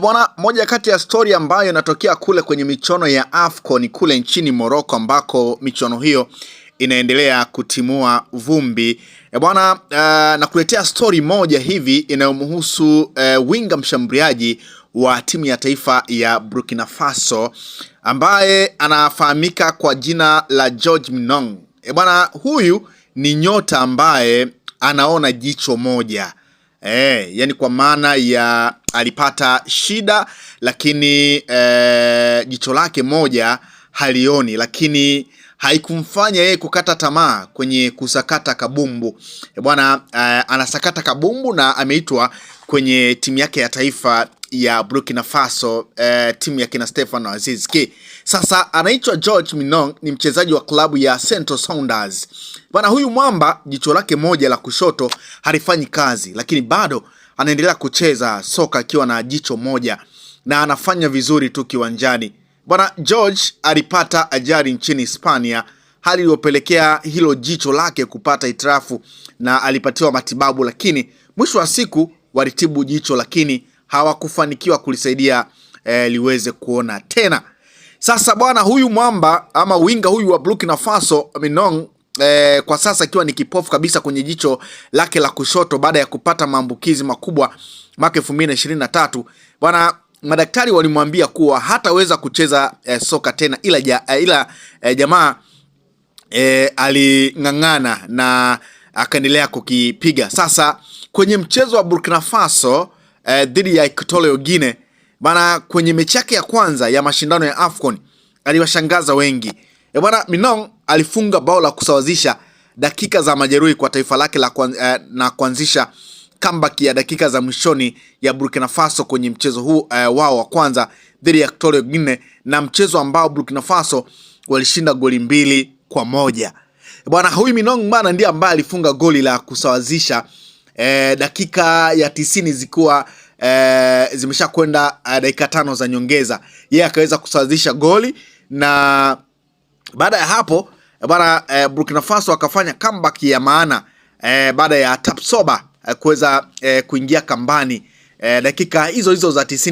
Bwana, moja kati ya story ambayo inatokea kule kwenye michuano ya AFCON kule nchini Morocco, ambako michuano hiyo inaendelea kutimua vumbi. Bwana, nakuletea story moja hivi inayomhusu winga mshambuliaji wa timu ya taifa ya Burkina Faso ambaye anafahamika kwa jina la George Minong. Bwana, huyu ni nyota ambaye anaona jicho moja. Yani kwa maana ya alipata shida, lakini jicho lake moja halioni, lakini haikumfanya yeye kukata tamaa kwenye kusakata kabumbu. Bwana, anasakata kabumbu na ameitwa kwenye timu yake ya taifa ya Burkina Faso, timu ya kina Stefano Aziz Ki. Sasa anaitwa George Minong, ni mchezaji wa klabu ya Central Sounders. Bwana, huyu mwamba jicho lake moja la kushoto halifanyi kazi, lakini bado anaendelea kucheza soka akiwa na jicho moja na anafanya vizuri tu kiwanjani. Bwana, George alipata ajali nchini Hispania, hali iliyopelekea hilo jicho lake kupata hitirafu na alipatiwa matibabu, lakini mwisho wa siku walitibu jicho, lakini hawakufanikiwa kulisaidia liweze kuona tena. Sasa bwana, huyu mwamba ama winga huyu wa Burkina Faso Minong, kwa sasa akiwa ni kipofu kabisa kwenye jicho lake la kushoto baada ya kupata maambukizi makubwa mwaka 2023. Bwana, madaktari walimwambia kuwa hataweza kucheza soka tena, ila jamaa aling'ang'ana na akaendelea kukipiga. Sasa kwenye mchezo wa Burkina Faso dhidi ya Equatorial Guinea, bana, kwenye mechi yake ya kwanza ya mashindano ya AFCON aliwashangaza wengi. Bwana, Minong alifunga bao la kusawazisha dakika za majeruhi kwa taifa lake na kuanzisha comeback ya dakika za mwishoni ya Burkina Faso kwenye mchezo huu wao wa kwanza dhidi ya Equatorial Guinea, na mchezo ambao Burkina Faso walishinda goli 2-1. Bwana, huyu Minong bana ndiye ambaye alifunga goli la kusawazisha dakika ya 90 zikiwa zimesha kwenda dakika 5 za nyongeza. Yeye akaweza kusawazisha goli, na baada ya hapo bwana, Burkina Faso akafanya comeback ya maana baada ya Tapsoba kuweza kuingia kambani. Dakika hizo za 90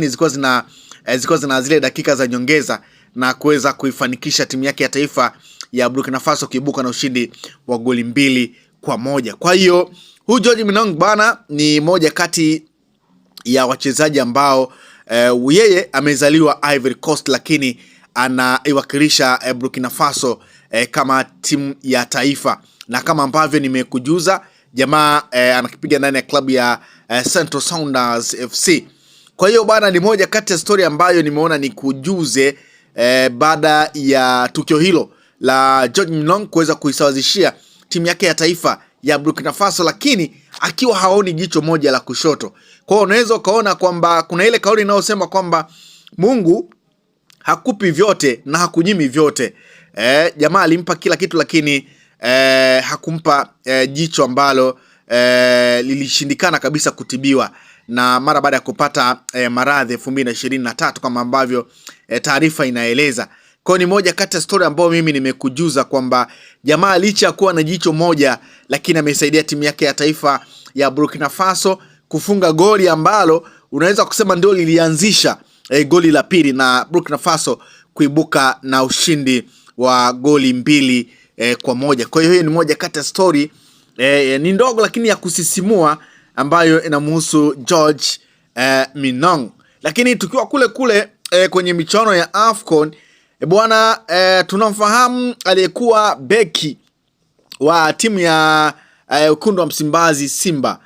zilikuwa zina zile dakika za nyongeza na kuweza kuifanikisha timu yake ya taifa ya Burkina Faso kuibuka na ushindi wa goli 2-1. Kwa hiyo huyu George Minong bana ni moja kati ya wachezaji ambao yeye amezaliwa Ivory Coast, lakini anaiwakilisha Burkina Faso kama timu ya taifa, na kama ambavyo nimekujuza, jamaa anakipiga ndani ya klabu ya Central Sounders FC. Kwa hiyo bana, ni moja kati ya story ambayo nimeona nikujuze baada ya tukio hilo la George Minong kuweza kuisawazishia timu yake ya taifa ya Burkina Faso, lakini akiwa haoni jicho moja la kushoto. Kwa hiyo unaweza ukaona kwamba kuna ile kauli inayosema kwamba Mungu hakupi vyote na hakunyimi vyote. Jamaa alimpa kila kitu, lakini hakumpa jicho ambalo lilishindikana kabisa kutibiwa na mara baada ya kupata maradhi 2023 kama ambavyo taarifa inaeleza. Kwa ni moja kati ya story ambayo mimi nimekujuza kwamba jamaa licha ya kuwa na jicho moja, lakini amesaidia timu yake ya taifa ya Burkina Faso kufunga goli ambalo unaweza kusema ndio lilianzisha goli la pili na Burkina Faso kuibuka na ushindi wa goli 2-1. Kwa hiyo ni moja kati ya story ni ndogo lakini ya kusisimua ambayo inamhusu George Minong. Lakini tukiwa kule kwenye michuano ya AFCON, bwana, tunamfahamu aliyekuwa beki wa timu ya Wekundu wa Msimbazi Simba,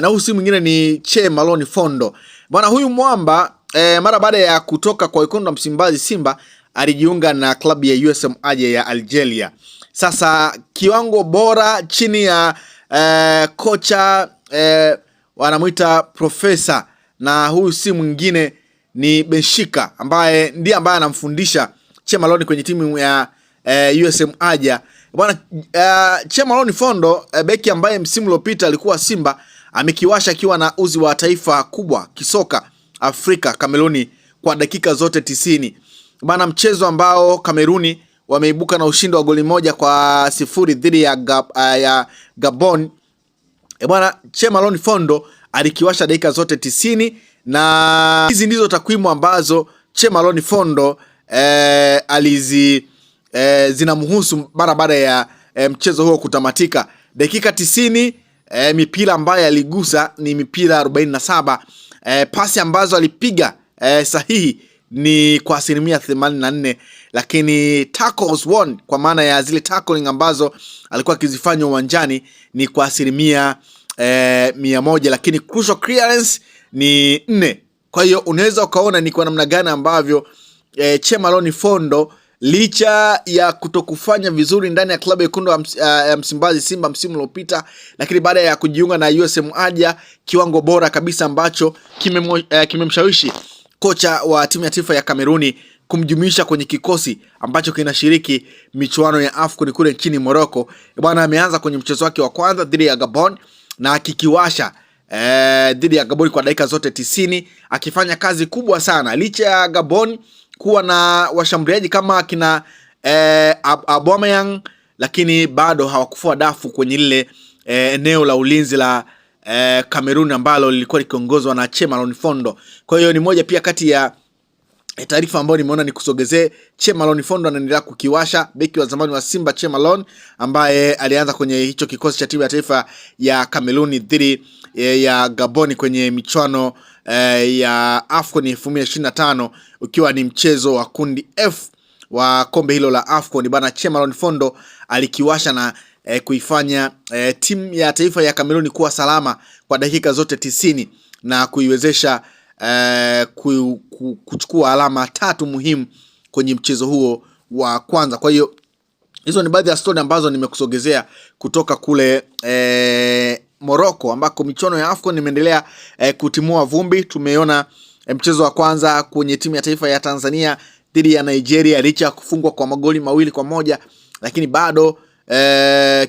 na huyu si mwingine ni Che Malone Fondo. Bwana, huyu mwamba mara baada ya kutoka kwa Wekundu wa Msimbazi Simba alijiunga na klabu ya USM Alger ya Algeria. Sasa kiwango bora chini ya kocha wanamuita profesa, na huyu si mwingine ni Benshika ambaye ndiye ambaye anamfundisha Che Malone kwenye timu ya USM Alger. Bwana, Che Malone Fondo, beki ambaye msimu uliopita alikuwa Simba, amekiwasha akiwa na uzi wa taifa kubwa kisoka Afrika, Kameruni, kwa dakika zote 90. Bwana, mchezo ambao Kameruni wameibuka na ushindi wa goli 1-0 dhidi ya Gabon. Bwana, Che Malone Fondo alikiwasha dakika zote 90 na hizi ndizo takwimu ambazo Che Malone Fondo zinamhusu mara baada ya mchezo huo kutamatika. Dakika 90, mipira ambayo aligusa ni mipira 47, pasi ambazo alipiga sahihi ni kwa 84%, lakini tackles won, kwa maana ya zile tackling ambazo alikuwa akizifanya uwanjani ni kwa 100%, lakini crucial clearance ni 4. Kwa hiyo unaweza ukaona ni kwa namna gani ambavyo Che Malone Fondo licha ya kutokufanya vizuri ndani ya klabu yekundu ya Msimbazi Simba msimu uliopita, lakini baada ya kujiunga na USM Alger, kiwango bora kabisa ambacho kimemshawishi kocha wa timu ya taifa ya Kameruni kumjumuisha kwenye kikosi ambacho kinashiriki michuano ya AFCON kule nchini Morocco. Bwana ameanza kwenye mchezo wake wa kwanza dhidi ya Gabon na kikiwasha dhidi ya Gabon kwa dakika zote 90, akifanya kazi kubwa sana licha ya Gabon kuwa na washambuliaji kama kina Aubameyang, lakini bado hawakufua dafu kwenye lile eneo la ulinzi la Kamerun ambalo lilikuwa likiongozwa na Che Malone Fondo. Kwa hiyo ni moja pia kati ya taarifa ambayo nimeona nikusogezee. Che Malone Fondo anaendelea kukiwasha, beki wa zamani wa Simba Che Malone ambaye alianza kwenye hicho kikosi cha timu ya taifa ya Kamerun dhidi ya Gabon kwenye michuano ya AFCON 2025, ukiwa ni mchezo wa kundi F wa kombe hilo la AFCON. Bana, Che Malone Fondo alikiwasha na kuifanya timu ya taifa ya Kamerun kuwa salama kwa dakika zote 90 na kuiwezesha kuchukua alama 3 muhimu kwenye mchezo huo wa kwanza. Kwa hiyo hizo ni baadhi ya story ambazo nimekusogezea kutoka kule Morocco, ambako michuano ya AFCON imeendelea kutimua vumbi. Tumeona mchezo wa kwanza kwenye timu ya taifa ya Tanzania dhidi ya Nigeria, licha kufungwa kwa magoli 2-1, lakini bado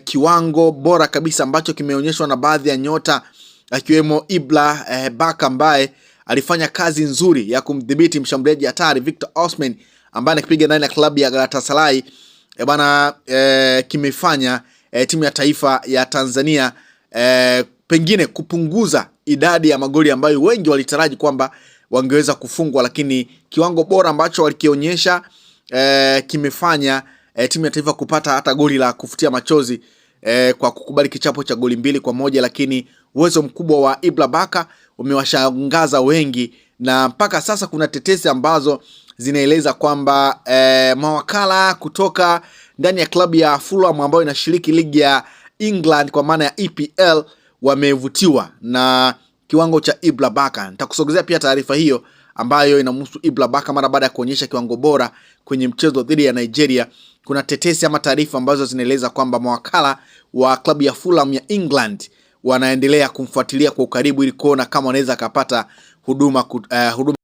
kiwango bora kabisa ambacho kimeonyeshwa na baadhi ya nyota akiwemo Ibla Baka ambaye alifanya kazi nzuri ya kumdhibiti mshambuliaji hatari Victor Osimhen ambaye anakipiga ndani ya klabu ya Galatasaray. Kimefanya timu ya taifa ya Tanzania pengine kupunguza idadi ya magoli ambayo wengi walitaraji kwamba wangeweza kufungwa, lakini kiwango bora ambacho walikionyesha kimefanya timu ya taifa kupata hata goli la kufutia machozi kwa kukubali kichapo cha goli 2-1, lakini uwezo mkubwa wa Ibla Baka umewashangaza wengi, na mpaka sasa kuna tetesi ambazo zinaeleza kwamba mawakala kutoka ndani ya klabu ya Fulham ambayo inashiriki ligi ya England kwa maana ya EPL wamevutiwa na kiwango cha Ibla Baka. Nitakusogezea pia taarifa hiyo ambayo inamhusu Ibla Baka mara baada ya kuonyesha kiwango bora kwenye mchezo dhidi ya Nigeria. Kuna tetesi ama taarifa ambazo zinaeleza kwamba mawakala wa klabu ya Fulham ya England wanaendelea kumfuatilia kwa ukaribu ili kuona kama wanaweza kupata huduma